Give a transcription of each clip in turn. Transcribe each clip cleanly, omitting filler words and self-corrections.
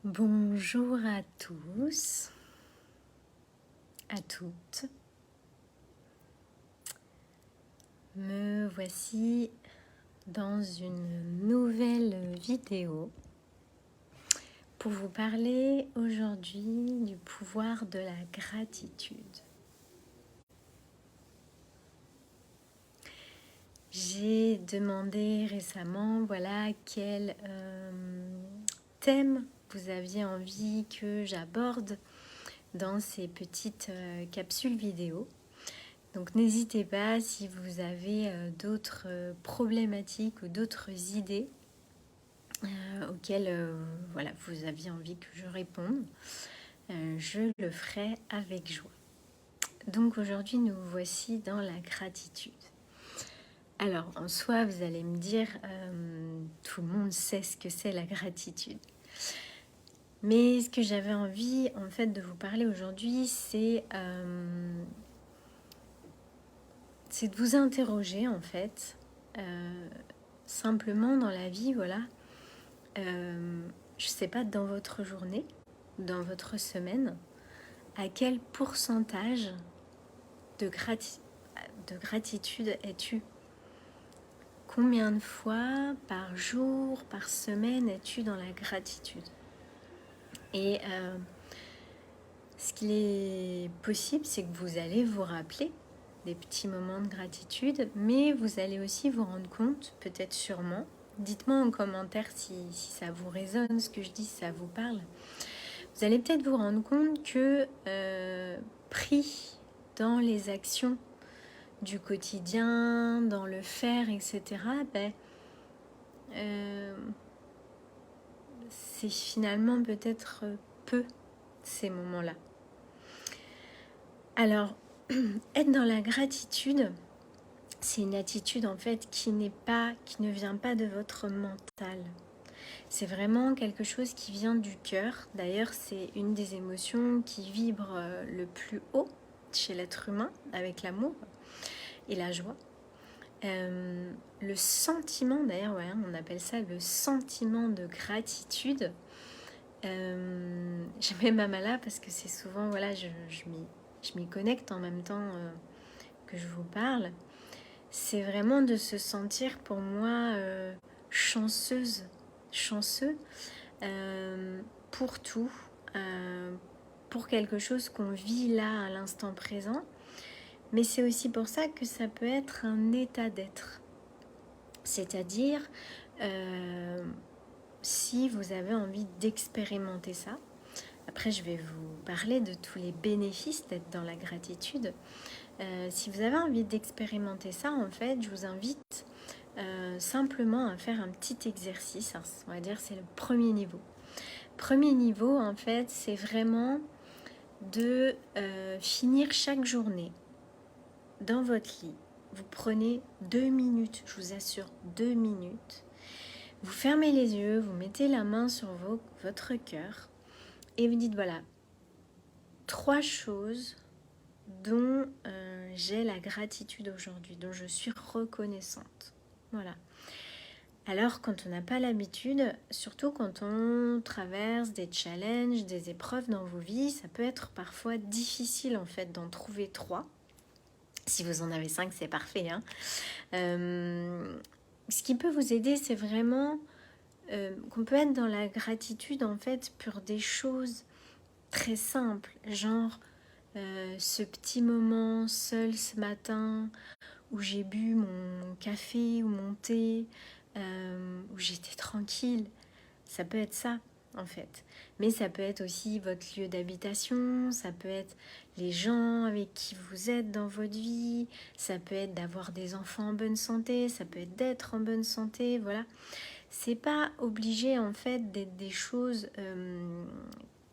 Bonjour à tous, à toutes. Me voici dans une nouvelle vidéo pour vous parler aujourd'hui du pouvoir de la gratitude. J'ai demandé récemment, quel thème vous aviez envie que j'aborde dans ces petites capsules vidéo. Donc n'hésitez pas si vous avez d'autres problématiques ou d'autres idées auxquelles vous aviez envie que je réponde. Je le ferai avec joie. Donc aujourd'hui nous voici dans la gratitude. Alors en soi vous allez me dire tout le monde sait ce que c'est la gratitude. Mais ce que j'avais envie en fait de vous parler aujourd'hui c'est de vous interroger en fait simplement dans la vie, je sais pas, dans votre journée, dans votre semaine, à quel pourcentage de gratitude es-tu? Combien de fois par jour, par semaine es-tu dans la gratitude? Et ce qu'il est possible, c'est que vous allez vous rappeler des petits moments de gratitude, mais vous allez aussi vous rendre compte, peut-être sûrement, dites-moi en commentaire si ça vous résonne, ce que je dis, si ça vous parle, vous allez peut-être vous rendre compte que pris dans les actions du quotidien, dans le faire, etc., c'est finalement peut-être peu ces moments-là. Alors, être dans la gratitude, c'est une attitude en fait qui ne vient pas de votre mental. C'est vraiment quelque chose qui vient du cœur. D'ailleurs, c'est une des émotions qui vibre le plus haut chez l'être humain, avec l'amour et la joie. Le sentiment, d'ailleurs, on appelle ça le sentiment de gratitude. J'ai même Mamala parce que c'est souvent, je m'y connecte en même temps que je vous parle. C'est vraiment de se sentir pour moi chanceux pour tout, pour quelque chose qu'on vit là à l'instant présent. Mais c'est aussi pour ça que ça peut être un état d'être. C'est-à-dire, si vous avez envie d'expérimenter ça, après je vais vous parler de tous les bénéfices d'être dans la gratitude. Si vous avez envie d'expérimenter ça, en fait, je vous invite simplement à faire un petit exercice. On va dire c'est le premier niveau. Premier niveau, en fait, c'est vraiment de finir chaque journée dans votre lit. Vous prenez 2 minutes, je vous assure, 2 minutes. Vous fermez les yeux, vous mettez la main sur votre cœur et vous dites voilà, 3 choses dont j'ai la gratitude aujourd'hui, dont je suis reconnaissante. Voilà. Alors quand on n'a pas l'habitude, surtout quand on traverse des challenges, des épreuves dans vos vies, ça peut être parfois difficile en fait d'en trouver 3. Si vous en avez 5, c'est parfait. Ce qui peut vous aider, c'est vraiment qu'on peut être dans la gratitude en fait pour des choses très simples, genre ce petit moment seul ce matin où j'ai bu mon café ou mon thé, où j'étais tranquille. Ça peut être ça en fait. Mais ça peut être aussi votre lieu d'habitation, ça peut être les gens avec qui vous êtes dans votre vie, ça peut être d'avoir des enfants en bonne santé, ça peut être d'être en bonne santé, voilà. C'est pas obligé en fait d'être des choses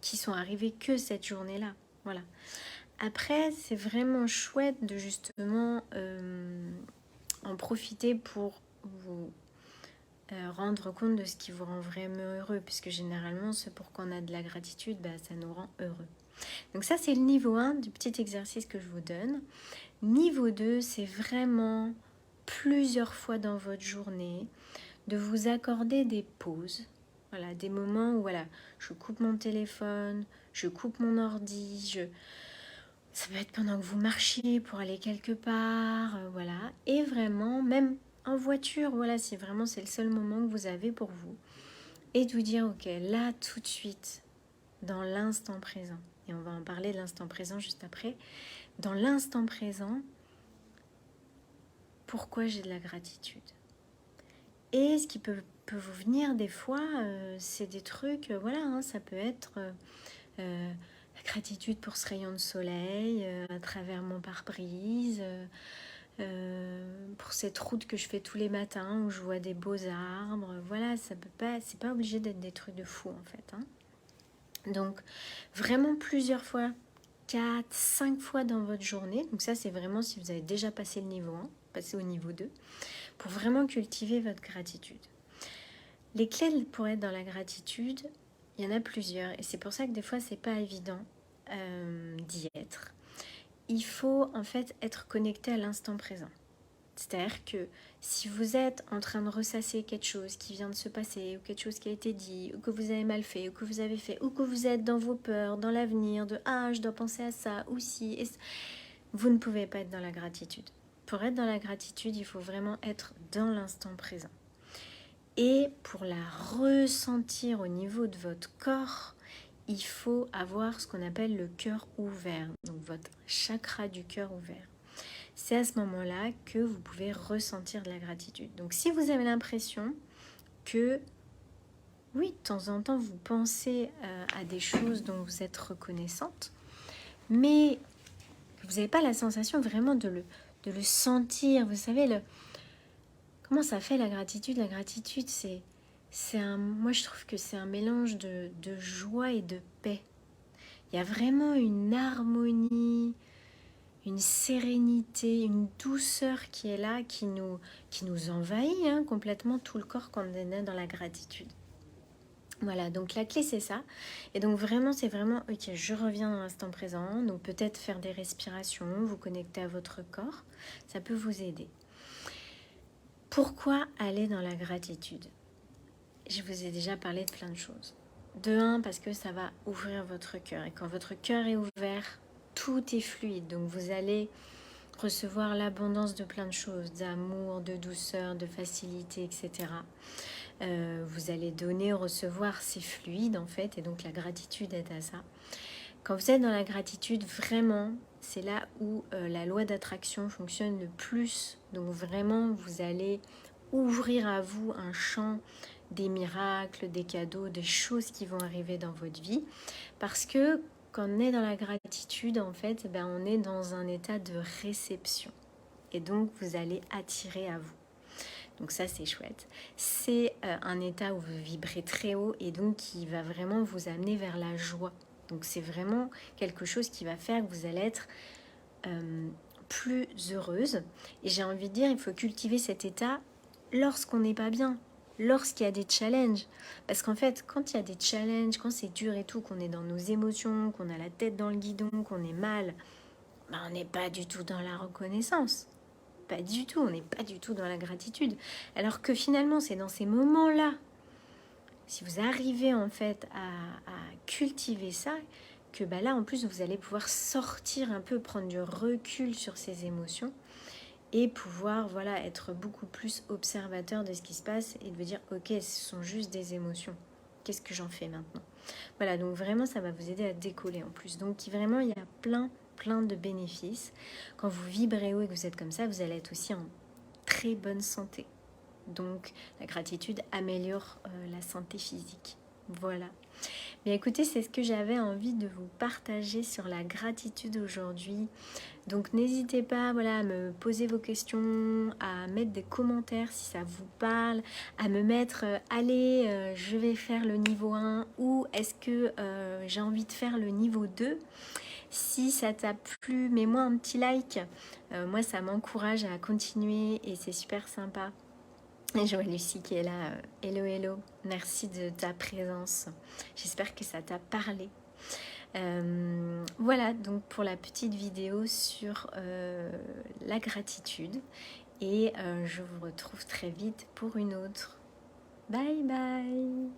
qui sont arrivées que cette journée-là, voilà. Après, c'est vraiment chouette de justement en profiter pour vous rendre compte de ce qui vous rend vraiment heureux, puisque généralement, ce pour quoi on a de la gratitude, ça nous rend heureux. Donc ça, c'est le niveau 1 du petit exercice que je vous donne. Niveau 2, c'est vraiment plusieurs fois dans votre journée de vous accorder des pauses. Voilà, des moments où voilà, je coupe mon téléphone, je coupe mon ordi, ça peut être pendant que vous marchiez pour aller quelque part, voilà. Et vraiment, même en voiture, voilà, si vraiment c'est le seul moment que vous avez pour vous. Et de vous dire, ok, là, tout de suite, dans l'instant présent, et on va en parler de l'instant présent juste après, dans l'instant présent, pourquoi j'ai de la gratitude? Et ce qui peut vous venir des fois, c'est des trucs, voilà, hein, ça peut être la gratitude pour ce rayon de soleil à travers mon pare-brise, pour cette route que je fais tous les matins où je vois des beaux arbres. Voilà, ça peut pas, c'est pas obligé d'être des trucs de fou en fait. Hein. Donc vraiment plusieurs fois, 4, 5 fois dans votre journée. Donc ça c'est vraiment si vous avez déjà passé le niveau 1, passé au niveau 2, pour vraiment cultiver votre gratitude. Les clés pour être dans la gratitude, il y en a plusieurs et c'est pour ça que des fois c'est pas évident d'y être. Il faut en fait être connecté à l'instant présent. C'est-à-dire que si vous êtes en train de ressasser quelque chose qui vient de se passer, ou quelque chose qui a été dit, ou que vous avez mal fait, ou que vous avez fait, ou que vous êtes dans vos peurs, dans l'avenir, de ah, je dois penser à ça, ou si, vous ne pouvez pas être dans la gratitude. Pour être dans la gratitude, il faut vraiment être dans l'instant présent. Et pour la ressentir au niveau de votre corps, il faut avoir ce qu'on appelle le cœur ouvert, donc votre chakra du cœur ouvert. C'est à ce moment-là que vous pouvez ressentir de la gratitude. Donc si vous avez l'impression que, oui, de temps en temps, vous pensez à des choses dont vous êtes reconnaissante, mais vous n'avez pas la sensation vraiment de le sentir. Vous savez, comment ça fait la gratitude? La gratitude, moi je trouve que c'est un mélange de joie et de paix. Il y a vraiment une harmonie, une sérénité, une douceur qui est là, qui nous envahit hein, complètement tout le corps quand on est dans la gratitude. Voilà, donc la clé c'est ça. Et donc vraiment, c'est vraiment, ok, je reviens dans l'instant présent. Donc peut-être faire des respirations, vous connecter à votre corps, ça peut vous aider. Pourquoi aller dans la gratitude? Je vous ai déjà parlé de plein de choses. De un, parce que ça va ouvrir votre cœur. Et quand votre cœur est ouvert, tout est fluide. Donc vous allez recevoir l'abondance de plein de choses, d'amour, de douceur, de facilité, etc. Vous allez donner, recevoir, c'est fluide en fait, et donc la gratitude aide à ça. Quand vous êtes dans la gratitude, vraiment, c'est là où la loi d'attraction fonctionne le plus. Donc vraiment, vous allez ouvrir à vous un champ des miracles, des cadeaux, des choses qui vont arriver dans votre vie. Parce que quand on est dans la gratitude, en fait, on est dans un état de réception. Et donc, vous allez attirer à vous. Donc ça, c'est chouette. C'est un état où vous vibrez très haut et donc qui va vraiment vous amener vers la joie. Donc c'est vraiment quelque chose qui va faire que vous allez être plus heureuse. Et j'ai envie de dire, il faut cultiver cet état lorsqu'on n'est pas bien, lorsqu'il y a des challenges. Parce qu'en fait, quand il y a des challenges, quand c'est dur et tout, qu'on est dans nos émotions, qu'on a la tête dans le guidon, qu'on est mal, on n'est pas du tout dans la reconnaissance. Pas du tout, on n'est pas du tout dans la gratitude. Alors que finalement, c'est dans ces moments-là, si vous arrivez en fait à cultiver ça, que là en plus vous allez pouvoir sortir un peu, prendre du recul sur ces émotions et pouvoir voilà être beaucoup plus observateur de ce qui se passe et de vous dire ok, ce sont juste des émotions, qu'est-ce que j'en fais maintenant? Voilà, donc vraiment ça va vous aider à décoller en plus. Donc vraiment il y a plein de bénéfices. Quand vous vibrez haut et que vous êtes comme ça, vous allez être aussi en très bonne santé. Donc la gratitude améliore la santé physique. Voilà. Mais écoutez, c'est ce que j'avais envie de vous partager sur la gratitude aujourd'hui. Donc n'hésitez pas voilà, à me poser vos questions, à mettre des commentaires si ça vous parle, à me mettre allez, je vais faire le niveau 1 ou est-ce que j'ai envie de faire le niveau 2. Si ça t'a plu, mets-moi un petit like. Moi, ça m'encourage à continuer et c'est super sympa. Et je vois Lucie qui est là. Hello, hello. Merci de ta présence. J'espère que ça t'a parlé. Voilà, donc pour la petite vidéo sur la gratitude. Et je vous retrouve très vite pour une autre. Bye bye.